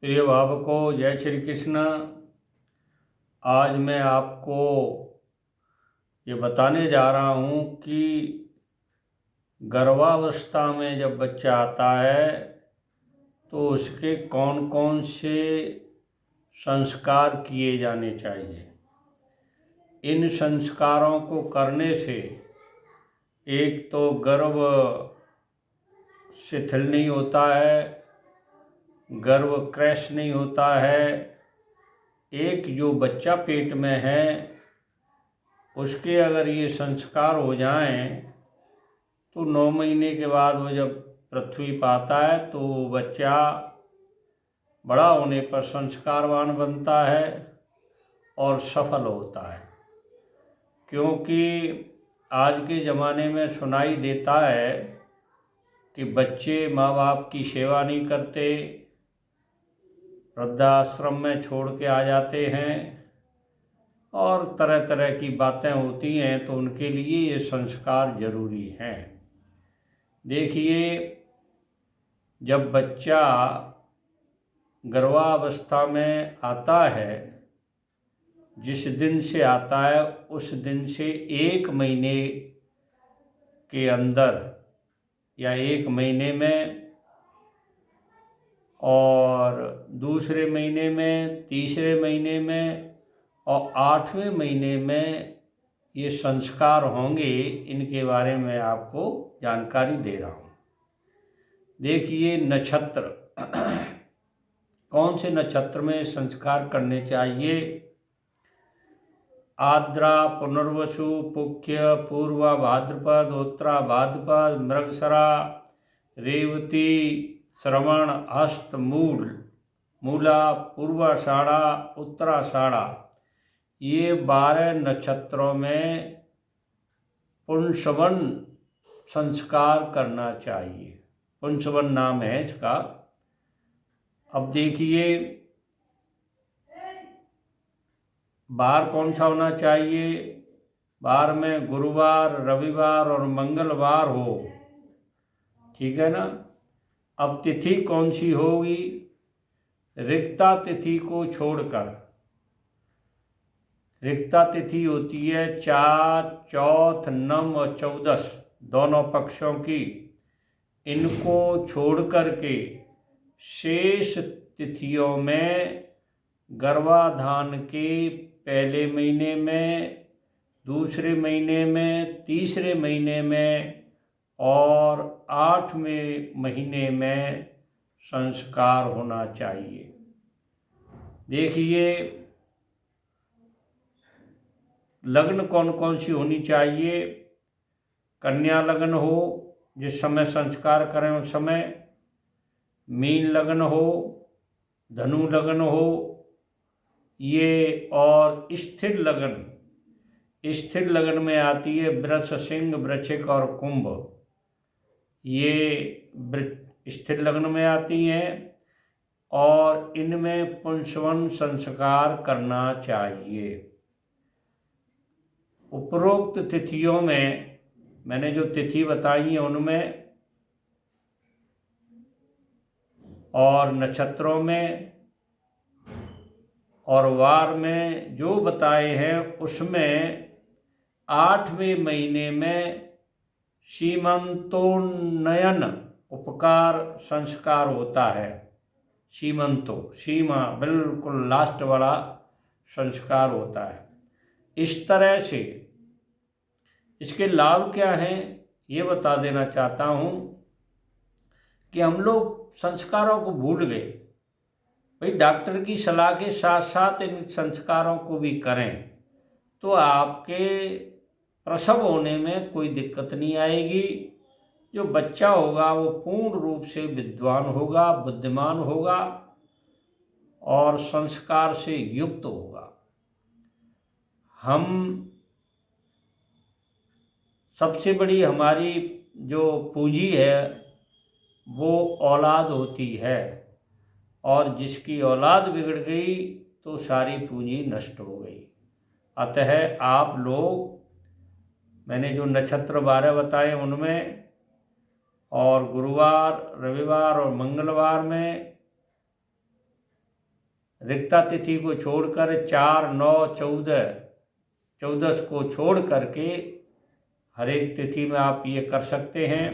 प्रिय भावकों, जय श्री कृष्ण। आज मैं आपको ये बताने जा रहा हूँ कि गर्भावस्था में जब बच्चा आता है तो उसके कौन कौन से संस्कार किए जाने चाहिए। इन संस्कारों को करने से एक तो गर्भ शिथिल नहीं होता है, गर्भ क्रैश नहीं होता है। एक जो बच्चा पेट में है उसके अगर ये संस्कार हो जाएं तो 9 महीने के बाद वो जब पृथ्वी पर आता है तो बच्चा बड़ा होने पर संस्कारवान बनता है और सफल होता है। क्योंकि आज के ज़माने में सुनाई देता है कि बच्चे माँ बाप की सेवा नहीं करते, वृद्धाश्रम में छोड़ के आ जाते हैं और तरह तरह की बातें होती हैं। तो उनके लिए ये संस्कार जरूरी हैं। देखिए, जब बच्चा गर्भावस्था में आता है, जिस दिन से आता है उस दिन से 1 महीने के अंदर या 1 महीने में और दूसरे महीने में, तीसरे महीने में और 8वें महीने में ये संस्कार होंगे। इनके बारे में आपको जानकारी दे रहा हूँ। देखिए, नक्षत्र कौन से नक्षत्र में संस्कार करने चाहिए। आद्रा, पुनर्वसु, पुख्य, पूर्वा भाद्रपद, उत्तरा भाद्रपद, मृगशिरा, रेवती, श्रवण, हस्त, मूला, पूर्वाषाढ़ा, उत्तराषाढ़ा, ये 12 नक्षत्रों में पुंसवन संस्कार करना चाहिए। पुंसवन नाम है इसका। अब देखिए, बार कौन सा होना चाहिए। बार में गुरुवार, रविवार और मंगलवार हो, ठीक है ना। अब तिथि कौन सी होगी। रिक्ता तिथि को छोड़कर, रिक्ता तिथि होती है 4, चौथ, नम और 14 दोनों पक्षों की। इनको छोड़ करके शेष तिथियों में गर्भाधान के पहले महीने में, दूसरे महीने में, तीसरे महीने में और 8वें महीने में संस्कार होना चाहिए। देखिए, लग्न कौन कौन सी होनी चाहिए। कन्या लग्न हो जिस समय संस्कार करें उस समय, मीन लग्न हो, धनु लग्न हो ये, और स्थिर लग्न, स्थिर लग्न में आती है वृष, सिंह, वृश्चिक और कुंभ। ये स्थिर लग्न में आती हैं और इनमें पुंसवन संस्कार करना चाहिए। उपरोक्त तिथियों में, मैंने जो तिथि बताई है उनमें और नक्षत्रों में और वार में जो बताए हैं उसमें 8वें महीने में सीमंतोन्नयन उपकार संस्कार होता है। सीमा बिल्कुल लास्ट वाला संस्कार होता है। इस तरह से इसके लाभ क्या हैं ये बता देना चाहता हूँ कि हम लोग संस्कारों को भूल गए। भाई, डॉक्टर की सलाह के साथ साथ इन संस्कारों को भी करें तो आपके प्रसव होने में कोई दिक्कत नहीं आएगी। जो बच्चा होगा वो पूर्ण रूप से विद्वान होगा, बुद्धिमान होगा और संस्कार से युक्त होगा। हम सबसे बड़ी हमारी जो पूंजी है वो औलाद होती है, और जिसकी औलाद बिगड़ गई तो सारी पूंजी नष्ट हो गई। अतः आप लोग, मैंने जो नक्षत्र 12 बताए उनमें और गुरुवार, रविवार और मंगलवार में रिक्ता तिथि को छोड़कर 4, 9, 14, 14 को छोड़ करके हर एक तिथि में आप ये कर सकते हैं।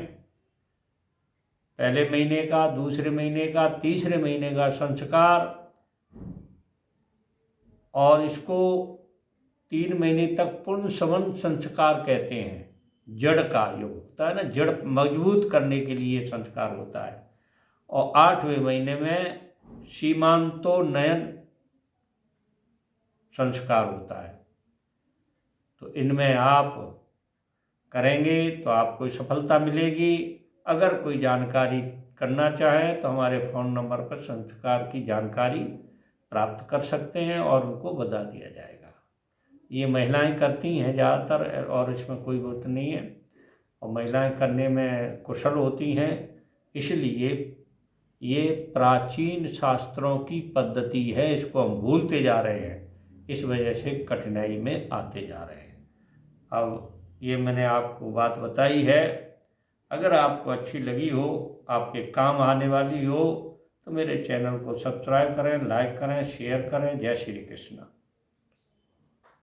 पहले महीने का, दूसरे महीने का, तीसरे महीने का संस्कार, और इसको 3 महीने तक पूर्ण सवन संस्कार कहते हैं। जड़ का योग होता है ना, जड़ मजबूत करने के लिए संस्कार होता है। और 8वें महीने में सीमांतोन्नयन संस्कार होता है। तो इनमें आप करेंगे तो आपको सफलता मिलेगी। अगर कोई जानकारी करना चाहे तो हमारे फ़ोन नंबर पर संस्कार की जानकारी प्राप्त कर सकते हैं और उनको बता दिया जाएगा। ये महिलाएं करती हैं ज़्यादातर, और इसमें कोई बात नहीं है, और महिलाएं करने में कुशल होती हैं। इसलिए ये प्राचीन शास्त्रों की पद्धति है, इसको हम भूलते जा रहे हैं, इस वजह से कठिनाई में आते जा रहे हैं। अब ये मैंने आपको बात बताई है, अगर आपको अच्छी लगी हो, आपके काम आने वाली हो, तो मेरे चैनल को सब्सक्राइब करें, लाइक करें, शेयर करें। जय श्री कृष्ण।